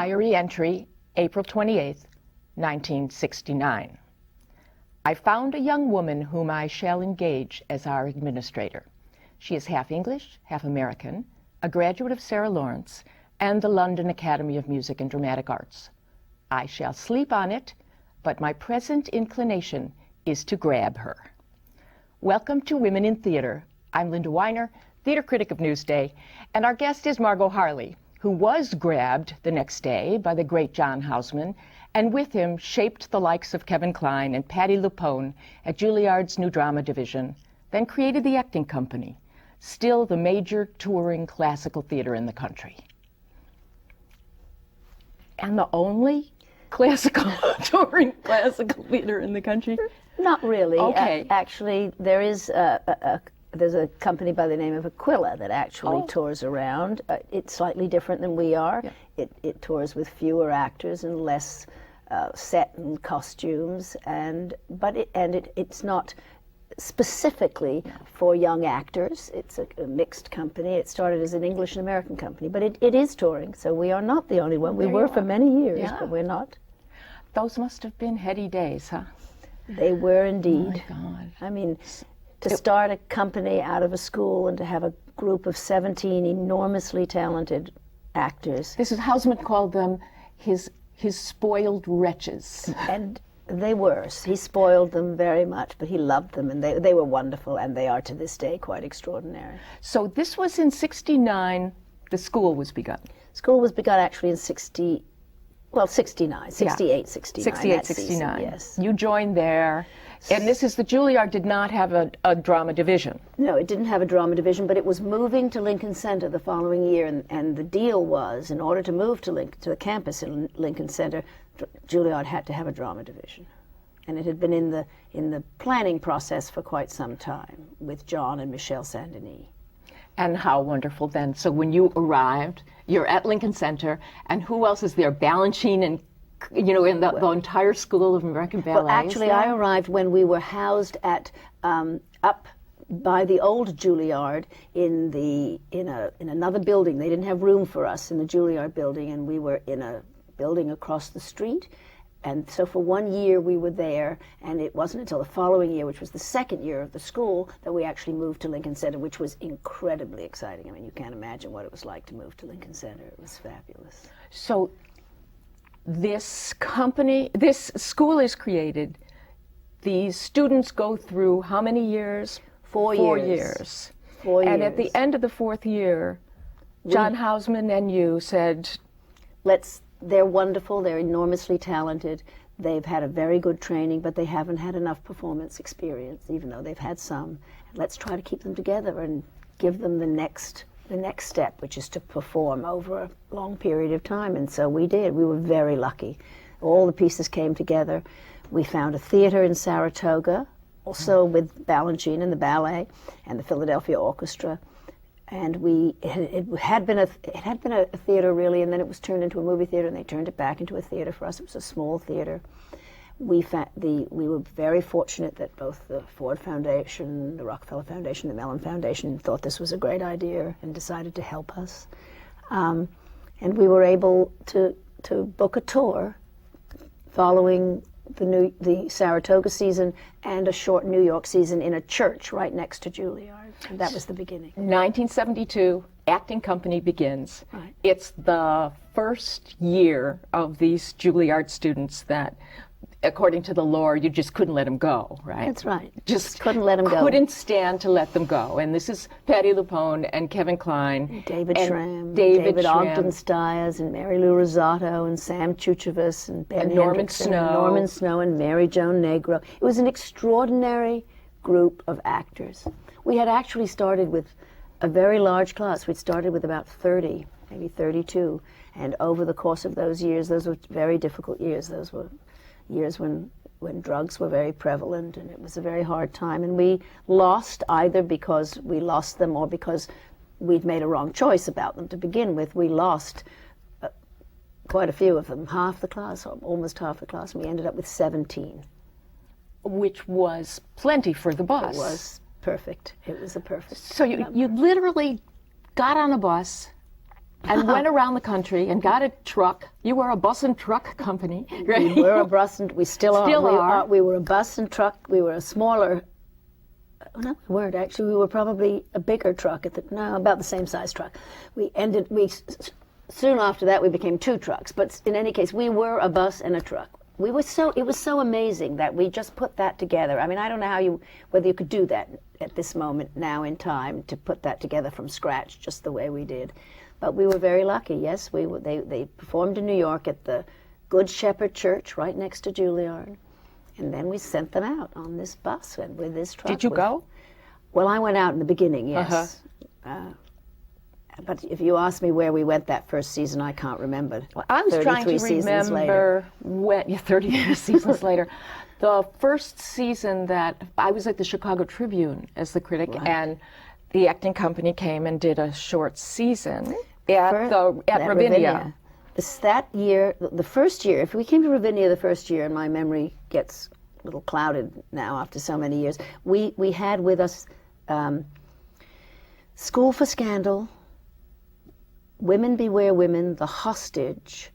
Diary entry, April 28th, 1969. I found a young woman whom I shall engage as our administrator. She is half English, half American, a graduate of Sarah Lawrence and the London Academy of Music and Dramatic Arts. I shall sleep on it, but my present inclination is to grab her. Welcome to Women in Theater. I'm Linda Weiner, theater critic of Newsday, and our guest is Margot Harley, who was grabbed the next day by the great John Houseman, and with him shaped the likes of Kevin Kline and Patti LuPone at Juilliard's new drama division, then created the acting company, still the major touring classical theater in the country. And the only touring classical theater in the country? Not really. Okay. Actually, there is there's a company by the name of Aquila that actually tours around. It's slightly different than we are. Yeah. It tours with fewer actors and less set and costumes, but it's not specifically for young actors. It's a mixed company. It started as an English and American company, but it is touring, so we are not the only one. We were for many years, but we're not. Those must have been heady days, huh? They were indeed. Oh my God. I mean, to start a company out of a school and to have a group of 17 enormously talented actors. This is, Houseman called them his spoiled wretches. And they were. He spoiled them very much, but he loved them, and they were wonderful, and they are to this day quite extraordinary. So this was in '69, the school was begun. School was begun actually in 68, 69. 68, 69. Season, yes. You joined there, and this is the Juilliard did not have a drama division. No, it didn't have a drama division, but it was moving to Lincoln Center the following year, and the deal was, in order to move to the campus in Lincoln Center, Juilliard had to have a drama division. And it had been in the planning process for quite some time with John and Michel Saint-Denis. And how wonderful then. So when you arrived, you're at Lincoln Center, and who else is there? Balanchine and, in the entire School of American Ballet? Well, actually, I arrived when we were housed at, up by the old Juilliard in another building. They didn't have room for us in the Juilliard building, and we were in a building across the street. And so for 1 year we were there, and it wasn't until the following year, which was the second year of the school, that we actually moved to Lincoln Center, which was incredibly exciting. I mean, you can't imagine what it was like to move to Lincoln Center. It was fabulous. So this school is created. These students go through how many years? 4 years. 4 years. 4 years. And at the end of the fourth year, John Houseman and you said, they're wonderful, they're enormously talented, they've had a very good training, but they haven't had enough performance experience, even though they've had some. Let's try to keep them together and give them the next step, which is to perform over a long period of time. And so we did. We were very lucky. All the pieces came together. We found a theater in Saratoga, also with Balanchine and the ballet and the Philadelphia Orchestra. And it had been a theater really, and then it was turned into a movie theater, and they turned it back into a theater for us. It was a small theater. We were very fortunate that both the Ford Foundation, the Rockefeller Foundation, the Mellon Foundation thought this was a great idea and decided to help us. And we were able to book a tour following the Saratoga season and a short New York season in a church right next to Juilliard. And that was the beginning. 1972, acting company begins. Right. It's the first year of these Juilliard students that, according to the lore, you just couldn't let them go, right? That's right. Just couldn't let them go. Couldn't stand to let them go. And this is Patti LuPone and Kevin Kline. David Schramm, David Ogden Stiers, and Mary Lou Rosato, and Sam Chuchevus, and Ben Norman Hendrickson, Snow. and Norman Snow, and Mary Joan Negro. It was an extraordinary group of actors. We had actually started with a very large class. We'd started with about 30, maybe 32. And over the course of those years, those were very difficult years. Those were years when drugs were very prevalent, and it was a very hard time. And we lost, either because we lost them or because we'd made a wrong choice about them to begin with. We lost quite a few of them, half the class, almost half the class, and we ended up with 17. Which was plenty for the bus. It was perfect. It was a perfect So you literally got on a bus and went around the country and got a truck. You were a bus and truck company, right? We were a bus and we still are. Still are. We were a bus and truck. We were a smaller. Oh, no, we weren't actually. We were probably a bigger truck about the same size truck. Soon after that we became two trucks. But in any case, we were a bus and a truck. It was so amazing that we just put that together. I mean, I don't know whether you could do that at this moment now in time, to put that together from scratch just the way we did. But we were very lucky. Yes, they performed in New York at the Good Shepherd Church right next to Juilliard. And then we sent them out on this bus and with this truck. Did you go? Well, I went out in the beginning, yes. But if you ask me where we went that first season, I can't remember. Well, I was trying to remember when, 33 seasons later. The first season that I was at the Chicago Tribune as the critic, right. And the acting company came and did a short season at Ravinia. That year, the first year, if we came to Ravinia the first year, and my memory gets a little clouded now after so many years, we had with us School for Scandal, Women Beware Women, The Hostage,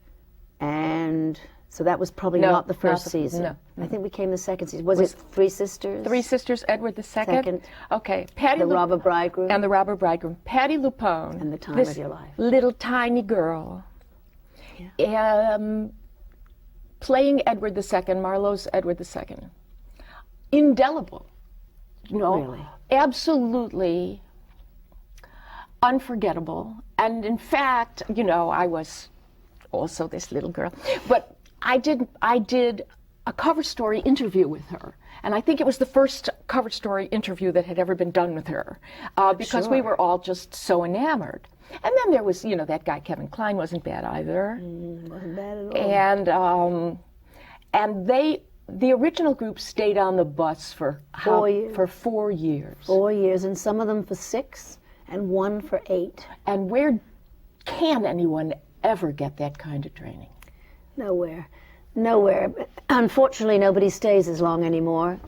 and so that was probably not the first season. No. I think we came the second season. Was it Three Sisters? Three Sisters, Edward II. Second. Okay. Patti the Robber Bridegroom. And the Robber Bridegroom. Patti LuPone. And The Time of Your Life. Little tiny girl. Yeah. Playing Edward II, Marlowe's Edward II. Indelible. Really? Absolutely unforgettable. And in fact, I was also this little girl, but I did a cover story interview with her, and I think it was the first cover story interview that had ever been done with her, because we were all just so enamored. And then there was, that guy Kevin Kline wasn't bad either. Wasn't bad at all. And the original group stayed on the bus for 4 years. For 4 years. 4 years, and some of them for 6, and one for 8. And where can anyone ever get that kind of training? Nowhere. Unfortunately, nobody stays as long anymore.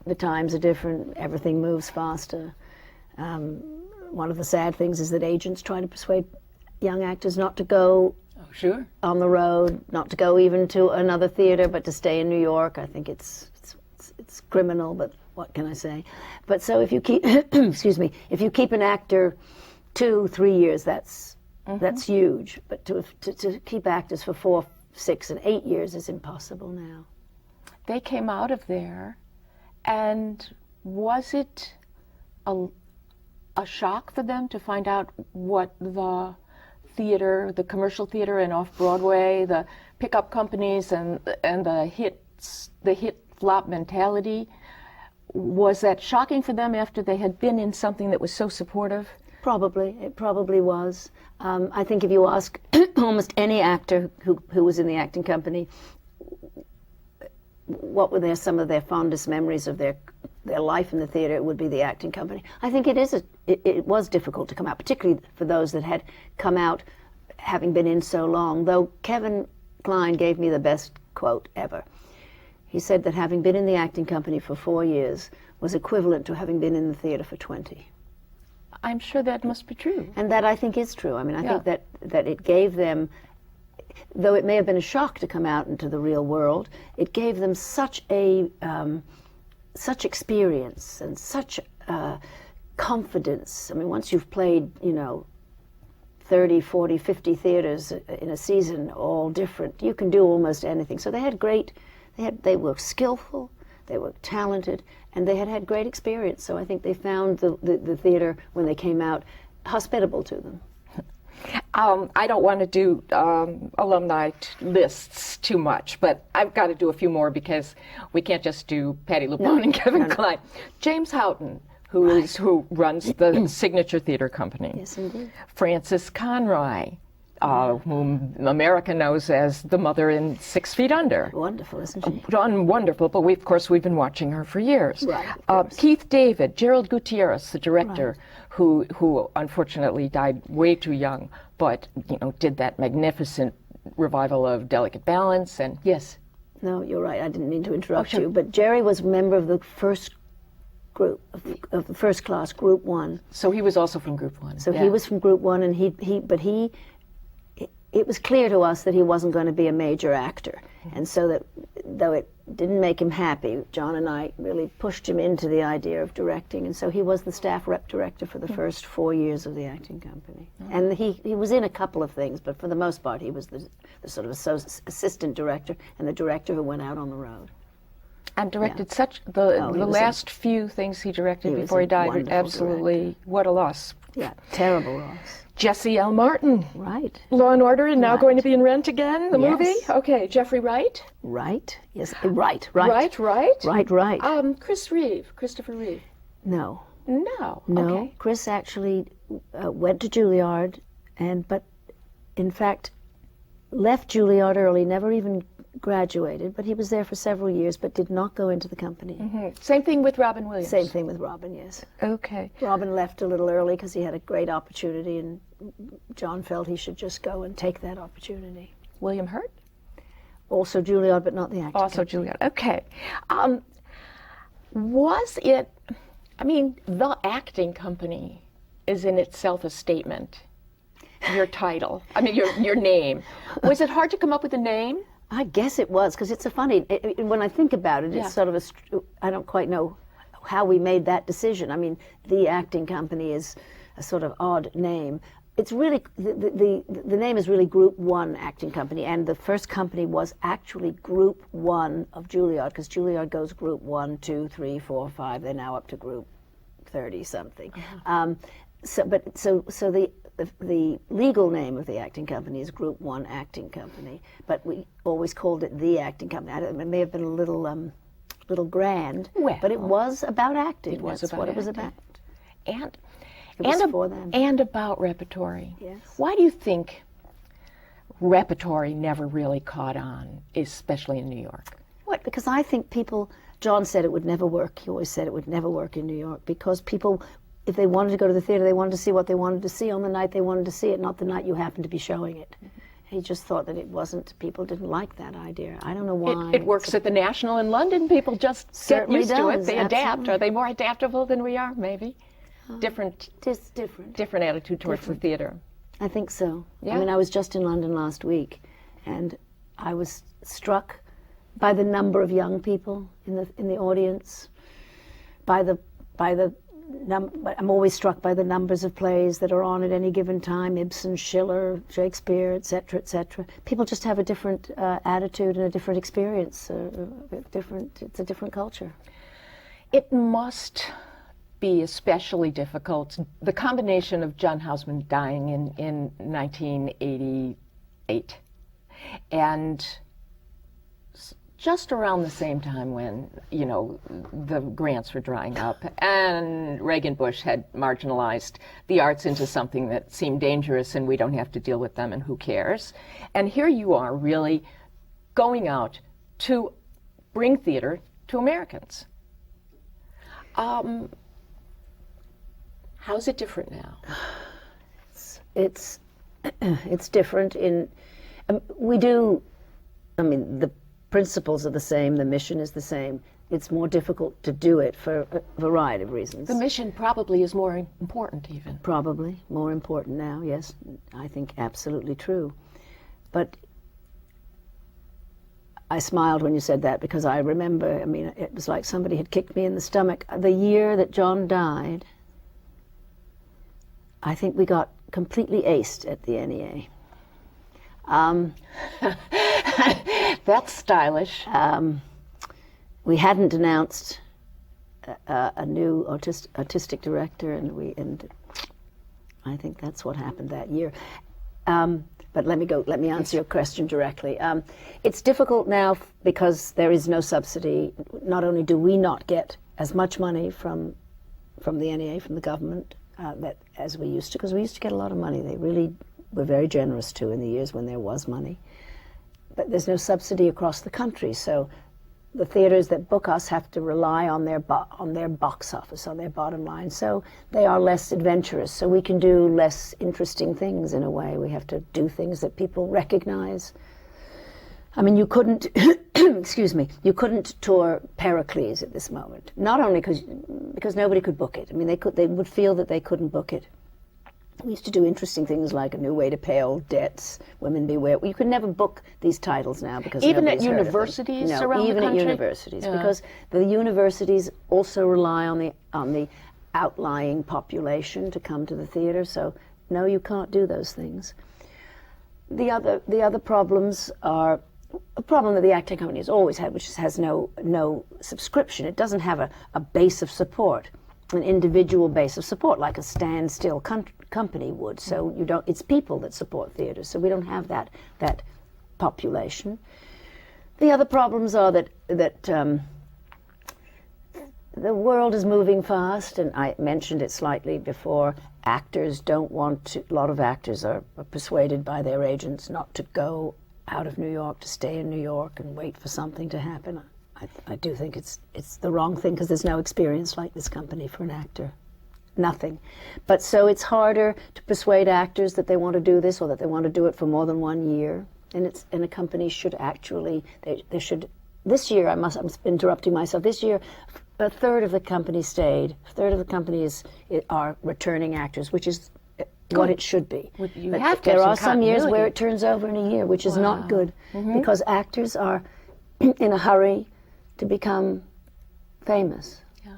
The times are different. Everything moves faster. One of the sad things is that agents try to persuade young actors not to go on the road, not to go even to another theater, but to stay in New York. I think it's criminal, but what can I say? But so if you keep, if you keep an actor 2-3 years, that's huge. But to keep actors for 4, 6, and 8 years is impossible now. They came out of there, and was it a shock for them to find out what the theater, the commercial theater and off-Broadway, the pickup companies and the hit flop mentality, was that shocking for them after they had been in something that was so supportive? Probably. It probably was. I think if you ask almost any actor who was in the acting company, what were some of their fondest memories of their life in the theater, it would be the acting company. I think it was difficult to come out, particularly for those that had come out having been in so long, though Kevin Kline gave me the best quote ever. He said that having been in the acting company for 4 years was equivalent to having been in the theater for 20. I'm sure that must be true. And that I think is true. I mean, I think that it gave them, though it may have been a shock to come out into the real world, it gave them such experience and such confidence. I mean, once you've played, 30, 40, 50 theaters in a season, all different, you can do almost anything. So they were skillful, they were talented, and they had great experience. So I think they found the theater, when they came out, hospitable to them. I don't want to do alumni lists too much, but I've got to do a few more because we can't just do Patti LuPone and Kevin Kline. James Houghton, who runs the Signature Theater Company. Yes, indeed. Frances Conroy, whom America knows as the mother in 6 Feet Under. Wonderful, isn't she? Wonderful, but of course we've been watching her for years. Right, Keith David, Gerald Gutierrez, the director, who unfortunately died way too young, but did that magnificent revival of Delicate Balance. And yes. No, you're right. I didn't mean to interrupt you, but Jerry was a member of the first group, of the first class, Group 1. So he was also from Group 1. So he was from Group 1, and it was clear to us that he wasn't going to be a major actor. And so that, though it didn't make him happy, John and I really pushed him into the idea of directing. And so he was the staff rep director for the first 4 years of the acting company. And he was in a couple of things, but for the most part, he was the sort of assistant director and the director who went out on the road. And directed the last few things he directed before he died. Absolutely, director. What a loss. Yeah, terrible loss. Jesse L. Martin. Right. Law and Order, and now going to be in Rent again, the Yes. movie? Okay, Jeffrey Wright. Right. Yes, right. Right. Right. Christopher Reeve. No. No. No. Okay. Chris actually went to Juilliard, but in fact left Juilliard early, never even graduated, but he was there for several years, but did not go into the company. Same thing with Robin Williams. Same thing with Robin, yes. Okay. Robin left a little early because he had a great opportunity, and John felt he should just go and take that opportunity. William Hurt? Also Juilliard, but not the acting. Also Juilliard. Okay. Was it, the acting company is in itself a statement. Your title, your name. Was it hard to come up with a name? I guess it was, because it's a funny, when I think about it, it's sort of I don't quite know how we made that decision. The acting company is a sort of odd name. It's really, the name is really Group 1 Acting Company, and the first company was actually Group 1 of Juilliard, because Juilliard goes Group 1, 2, 3, 4, 5, they're now up to Group 30-something. So the legal name of the acting company is Group 1 Acting Company, but we always called it the acting company. It may have been a little grand, but it was about acting. That's what it was about. And it was for them. And about repertory. Yes. Why do you think repertory never really caught on, especially in New York? What? Because I think John said it would never work. He always said it would never work in New York, because people, if they wanted to go to the theater, they wanted to see what they wanted to see on the night they wanted to see it, not the night you happened to be showing it. He just thought that people didn't like that idea. I don't know why. It works at the National in London. People just get used to it. They adapt. Absolutely. Are they more adaptable than we are? Maybe. Different attitude towards the theater. I think so. Yeah. I was just in London last week, and I was struck by the number of young people in the audience, I'm always struck by the numbers of plays that are on at any given time, Ibsen, Schiller, Shakespeare, etc., etc. People just have a different attitude and a different experience. It's a different culture. It must be especially difficult, the combination of John Houseman dying in 1988 and just around the same time when, the grants were drying up and Reagan Bush had marginalized the arts into something that seemed dangerous and we don't have to deal with them and who cares. And here you are really going out to bring theater to Americans. How's it different now? It's different the principles are the same, the mission is the same. It's more difficult to do it for a variety of reasons. The mission probably is more important even. Probably more important now, yes. I think absolutely true. But I smiled when you said that, because I remember, it was like somebody had kicked me in the stomach. The year that John died, I think we got completely aced at the NEA. That's stylish. We hadn't announced a new artistic director, and I think that's what happened that year. But let me answer your question directly. It's difficult now because there is no subsidy. Not only do we not get as much money from the NEA, from the government, as we used to, because we used to get a lot of money. They really were very generous too in the years when there was money. But there's no subsidy across the country, so the theaters that book us have to rely on their box office, on their bottom line. So they are less adventurous. So we can do less interesting things in a way. We have to do things that people recognize. I mean, you couldn't, excuse me, you couldn't tour Pericles at this moment. Not only because nobody could book it. I mean, they would feel that they couldn't book it. We used to do interesting things like A New Way to Pay Old Debts, Women Beware. You could never book these titles now because even nobody's at heard universities of them. No, around even the country? at universities, because the universities also rely on the outlying population to come to the theater. So no, you can't do those things. The other problems are a problem that the acting company has always had, which has no subscription. It doesn't have a base of support, an individual base of support like a standstill company would. So you don't. It's people that support theaters. So we don't have that population. The other problems are that the world is moving fast, and I mentioned it slightly before. Actors don't want to. A lot of actors are persuaded by their agents not to go out of New York, to stay in New York and wait for something to happen. I do think it's the wrong thing, because there's no experience like this company for an actor. Nothing. But so it's harder to persuade actors that they want to do this, or that they want to do it for more than 1 year. And a company should actually, they should, this year, I'm interrupting myself, this year, a third of the company stayed. A third of the company are returning actors, which is what it should be. You but have to there have are some years continuity. where it turns over in a year, which is not good, because actors are in a hurry to become famous. Yeah.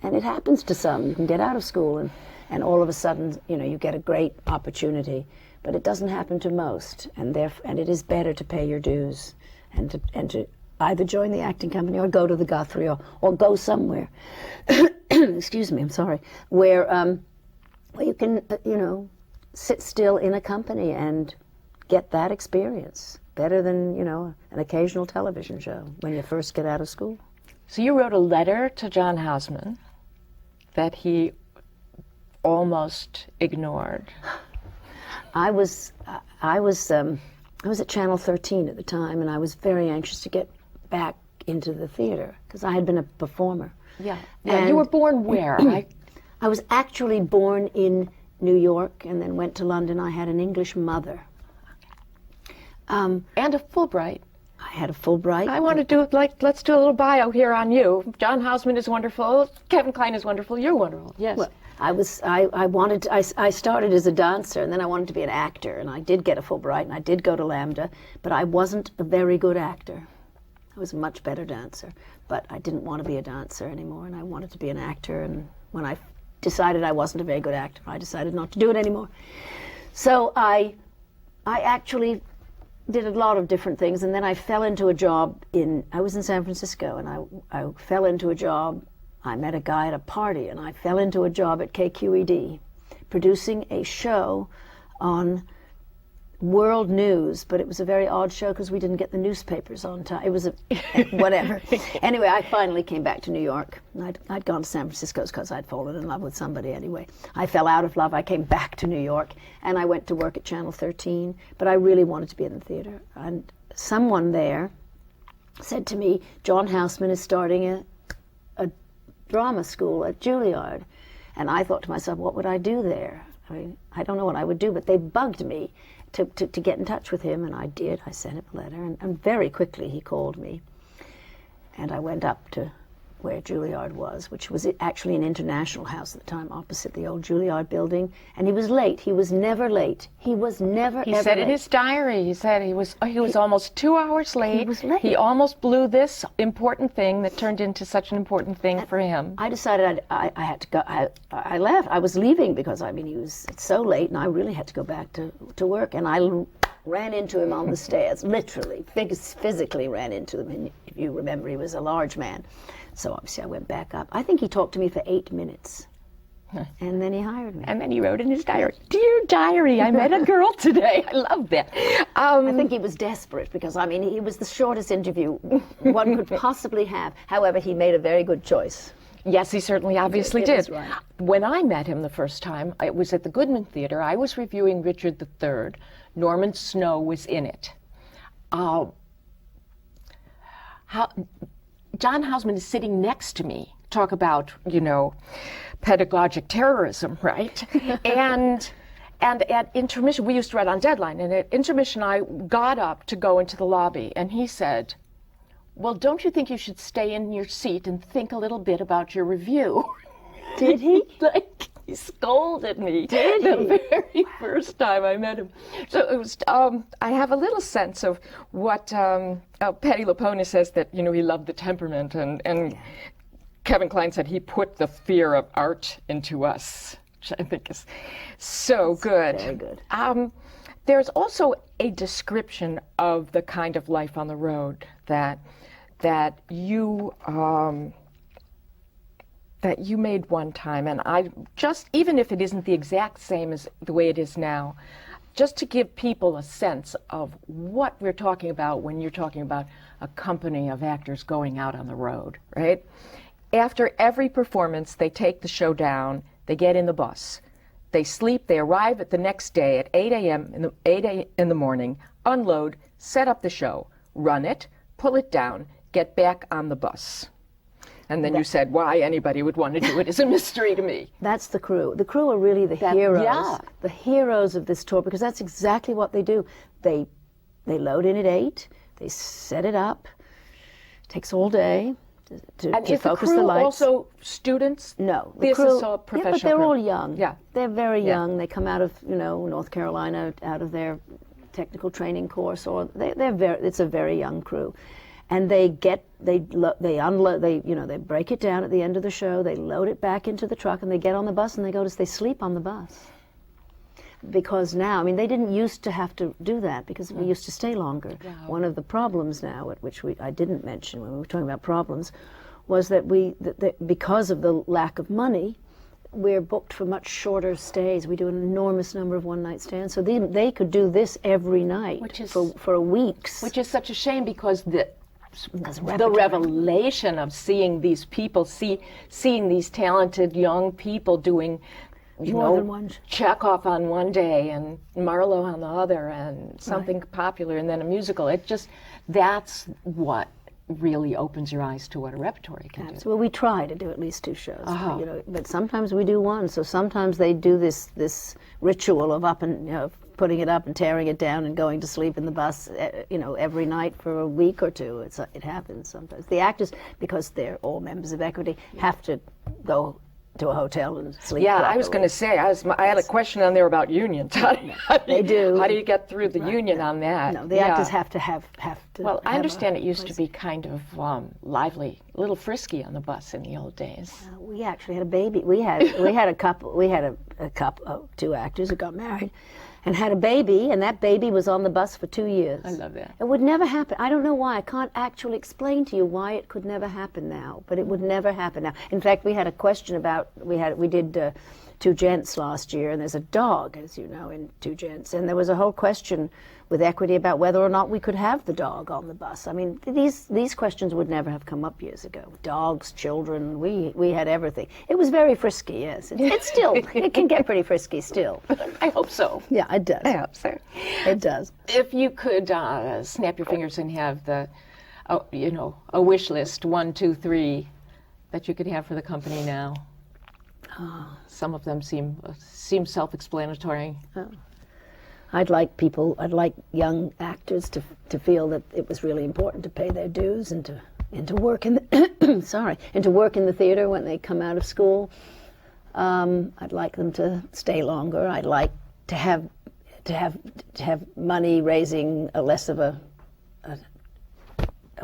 And it happens to some. You can get out of school and all of a sudden, you get a great opportunity, but it doesn't happen to most. And it is better to pay your dues and to either join the acting company or go to the Guthrie or go somewhere. Excuse me, I'm sorry. Where you can, sit still in a company and get that experience. Better than, an occasional television show when you first get out of school. So you wrote a letter to John Houseman that he almost ignored. I was at Channel 13 at the time, and I was very anxious to get back into the theater because I had been a performer. Yeah. And you were born where? I was actually born in New York and then went to London. I had an English mother. And a Fulbright. I had a Fulbright. I want to do let's do a little bio here on you. John Houseman is wonderful. Kevin Kline is wonderful. You're wonderful. Yes. Well, I started as a dancer, and then I wanted to be an actor, and I did get a Fulbright, and I did go to Lambda, but I wasn't a very good actor. I was a much better dancer, but I didn't want to be a dancer anymore, and I wanted to be an actor, and when I decided I wasn't a very good actor, I decided not to do it anymore. So I actually did a lot of different things, and then I fell into a job I was in San Francisco, and I fell into a job. I met a guy at a party, and I fell into a job at KQED, producing a show on world news, but it was a very odd show because we didn't get the newspapers on time. It was whatever. Anyway, I finally came back to New York. I'd gone to San Francisco because I'd fallen in love with somebody anyway. I fell out of love. I came back to New York, and I went to work at Channel 13, but I really wanted to be in the theater. And someone there said to me, John Houseman is starting a drama school at Juilliard. And I thought to myself, what would I do there? I mean, I don't know what I would do, but they bugged me to get in touch with him, and I did. I sent him a letter, and very quickly he called me. And I went up to where Juilliard was, which was actually an international house at the time, opposite the old Juilliard building. And he was late. He was never late. He was never, He ever said late. in his diary, he said he was almost 2 hours late. He was late. He almost blew this important thing that turned into such an important thing for him. I decided I had to go. I left. I was leaving because, he was so late, and I really had to go back to work. And I ran into him on the stairs, literally, physically ran into him. And if you remember, he was a large man. So obviously I went back up. I think he talked to me for 8 minutes. And then he hired me. And then he wrote in his diary, "Dear diary, I met a girl today." I love that. I think he was desperate because, he was the shortest interview one could possibly have. However, he made a very good choice. Yes, he certainly obviously It did. was right. When I met him the first time, it was at the Goodman Theater. I was reviewing Richard III. Norman Snow was in it. John Houseman is sitting next to me. Talk about, pedagogic terrorism, right? And at intermission, we used to write on deadline, and at intermission I got up to go into the lobby, and he said, well, don't you think you should stay in your seat and think a little bit about your review? Did he? Like, he scolded me. Did the he? very first time I met him. So it was, I have a little sense of what Patti LuPone says, that, you know, he loved the temperament, and Kevin Kline said he put the fear of art into us, which I think is so good. Very good. There's also a description of the kind of life on the road that you made one time, and I just, even if it isn't the exact same as the way it is now, just to give people a sense of what we're talking about when you're talking about a company of actors going out on the road, right? After every performance, they take the show down, they get in the bus, they sleep, they arrive at the next day at 8 a.m. in the morning, unload, set up the show, run it, pull it down, get back on the bus. And then you said why anybody would want to do it is a mystery to me. That's the crew. The crew are really the heroes. Yeah. The heroes of this tour, because that's exactly what they do. They load in at 8, they set it up, takes all day to focus the lights. Also students? No. This is all professional. Yeah, but they're crew. all young. Yeah. They're very young. They come out of, you know, North Carolina, out of their technical training course, or it's a very young crew. And they unload, they break it down at the end of the show, they load it back into the truck, and they get on the bus, and they sleep on the bus. Because now, I mean, they didn't used to have to do that, because we used to stay longer. Wow. One of the problems now, which I didn't mention when we were talking about problems, was that because of the lack of money, we're booked for much shorter stays. We do an enormous number of one-night stands. So they could do this every night for weeks. Which is such a shame, because the revelation of seeing these people, seeing these talented young people doing more than one. Chekhov on one day and Marlowe on the other, and something popular, and then a musical. That's what really opens your eyes to what a repertory can do. Well, we try to do at least 2 shows, but sometimes we do 1. So sometimes they do this ritual of putting it up and tearing it down and going to sleep in the bus, every night for a week or 2. It happens sometimes. The actors, because they're all members of Equity, have to go to a hotel and sleep. Yeah, properly. I was going to say, I had a question on there about unions. How do you get through the union on that? No, the actors have to. Well, I understand it used to be kind of lively, a little frisky on the bus in the old days. We actually had a baby. We had a couple. We had a couple, 2 actors who got married, and had a baby, and that baby was on the bus for 2 years. I love that. It would never happen. I don't know why. I can't actually explain to you why it could never happen now, but it would never happen now. In fact, we had a question about, we did 2 Gents last year, and there's a dog, as you know, in 2 Gents, and there was a whole question with Equity about whether or not we could have the dog on the bus. I mean, these questions would never have come up years ago. Dogs, children, we had everything. It was very frisky, yes. It's still, it can get pretty frisky still. I hope so. Yeah, it does. I hope so. It does. If you could snap your fingers and have a wish list, 1, 2, 3, that you could have for the company now. Some of them seem self-explanatory. I'd like young actors to feel that it was really important to pay their dues and to work in the theater when they come out of school. I'd like them to stay longer. I'd like to have money raising less of a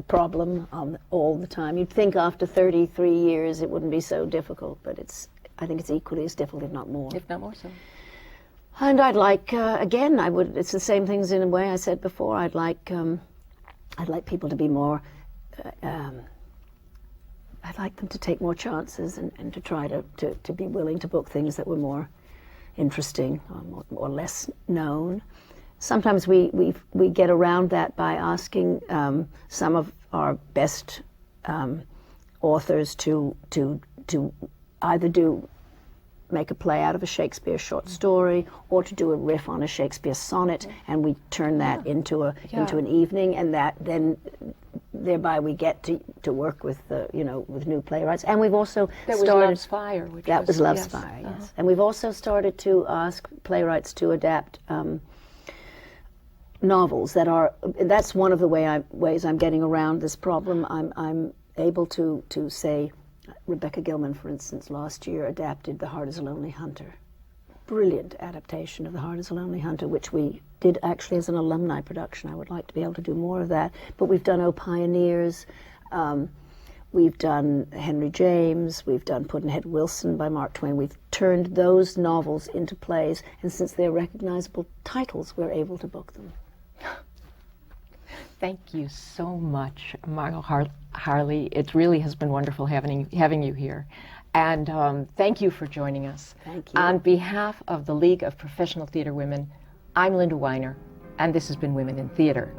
problem all the time. You'd think after 33 years it wouldn't be so difficult, but I think it's equally as difficult, if not more. If not more so. And I'd like, again, it's the same things in a way I said before. I'd like people to be more, I'd like them to take more chances and to try to be willing to book things that were more interesting or less known. Sometimes we get around that by asking some of our best authors to either make a play out of a Shakespeare short story, or to do a riff on a Shakespeare sonnet, and we turn that into an evening, and that then thereby we get to work with with new playwrights. And we've also There started. was Love's Fire, which That was Love's yes. Fire, yes. And we've also started to ask playwrights to adapt novels that are. That's one of the ways I'm getting around this problem. I'm able to say, Rebecca Gilman, for instance, last year adapted The Heart is a Lonely Hunter. Brilliant adaptation of The Heart is a Lonely Hunter, which we did actually as an alumni production. I would like to be able to do more of that. But we've done O Pioneers, we've done Henry James, we've done Pudd'nhead Wilson by Mark Twain. We've turned those novels into plays, and since they're recognizable titles, we're able to book them. Thank you so much, Margot Harley. It really has been wonderful having you here. And thank you for joining us. Thank you. On behalf of the League of Professional Theater Women, I'm Linda Weiner, and this has been Women in Theater.